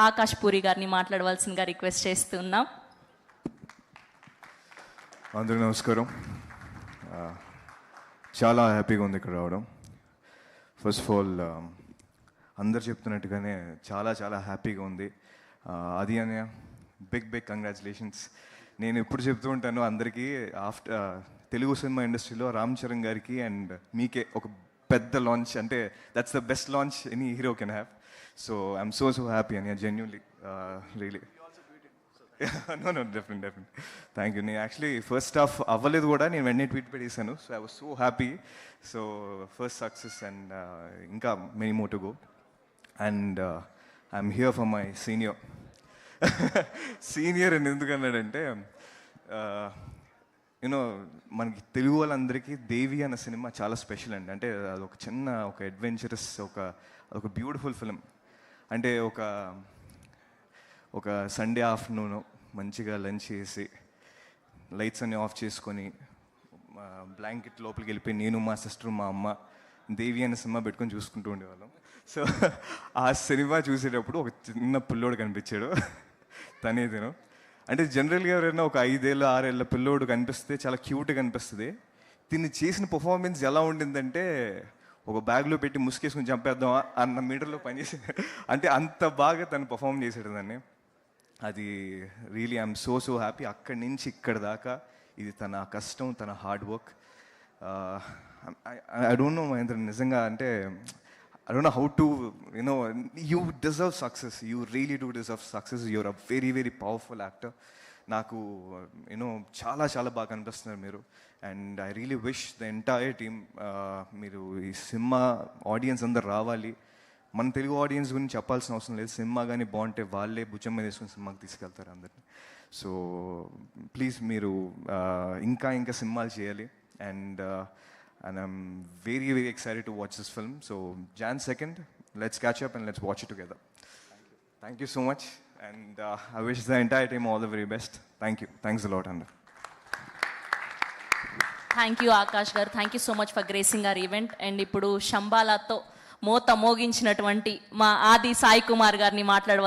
ఆకాష్ పూరి గారిని మాట్లాడవలసిందిగా రిక్వెస్ట్ చేస్తున్నాం. అందరికీ నమస్కారం. చాలా హ్యాపీగా ఉంది ఇక్కడ రావడం. ఫస్ట్ ఆఫ్ ఆల్ అందరు చెప్తున్నట్టుగానే చాలా చాలా హ్యాపీగా ఉంది. అది అనే బిగ్ కంగ్రాచులేషన్స్. నేను ఎప్పుడు చెప్తూ ఉంటాను అందరికీ, తెలుగు సినిమా ఇండస్ట్రీలో రామ్ చరణ్ గారికి అండ్ మీకే ఒక పెద్ద లాంచ్, అంటే that's the best launch any hero can have. So I'm so happy అని genuinely really. No definite thank you. నేను యాక్చువల్లీ ఫస్ట్ హాఫ్ అవ్వలేదు కూడా, నేను వెంటనే ట్వీట్ పెట్టేశాను. So I was so happy. So first success and ఇంకా many more to go. And I'm here for my senior అని ఎందుకన్నాడంటే, యూనో మనకి తెలుగు వాళ్ళందరికీ దేవి అన్న సినిమా చాలా స్పెషల్ అండి. అంటే అదొక చిన్న ఒక అడ్వెంచరస్, అదొక బ్యూటిఫుల్ ఫిలిం. అంటే ఒక సండే ఆఫ్టర్నూన్ మంచిగా లంచ్ చేసి లైట్స్ అన్నీ ఆఫ్ చేసుకొని బ్లాంకెట్ లోపలికి వెళ్ళిపోయి నేను మా సిస్టర్ మా అమ్మ దేవి అనే సినిమా పెట్టుకొని చూసుకుంటూ ఉండేవాళ్ళం. సో ఆ సినిమా చూసేటప్పుడు ఒక చిన్న పిల్లోడు కనిపించాడు. తనేదేను అంటే జనరల్గా ఎవరైనా ఒక 5 ఏళ్ళ 6 ఏళ్ళ పిల్లోడు కనిపిస్తే చాలా క్యూట్గా కనిపిస్తుంది. దీన్ని చేసిన పర్ఫార్మెన్స్ ఎలా ఉండిందంటే, ఒక బ్యాగ్లో పెట్టి ముసుకేసుకుని చంపేద్దాం అన్న మీటర్లో పనిచేసి, అంటే అంత బాగా తను పర్ఫామ్ చేసాడు దాన్ని. అది రియలీ ఐఎమ్ సో హ్యాపీ. అక్కడి నుంచి ఇక్కడి దాకా ఇది తన కష్టం, తన hard work. I don't know Mahendra, నిజంగా అంటే I don't know how to, you deserve success. You really do deserve success. You're a very powerful actor. నాకు చాలా చాలా బాగా అనిపిస్తున్నారు మీరు. And I really wish the entire team, మీరు ఈ సినిమా ఆడియన్స్ అందరు రావాలి. మన తెలుగు ఆడియన్స్ గురించి చెప్పాల్సిన అవసరం లేదు. సినిమా కానీ బాగుంటే వాళ్ళే భుజం మీద వేసుకుని సినిమాకి తీసుకెళ్తారు అందరినీ. సో ప్లీజ్ మీరు ఇంకా సినిమాలు చేయాలి. And I'm very excited to watch this film. So Jan 2nd, let's catch up and let's watch it together. Thank you so much. And I wish the entire team all the very best. Thank you. Thanks a lot, Anna. Thank you Akash garu. Thank you so much for gracing our event. And ఇప్పుడు శంబాలాతో మోత మోగించినటువంటి మా ఆది సాయి కుమార్ గారిని మాట్లాడవ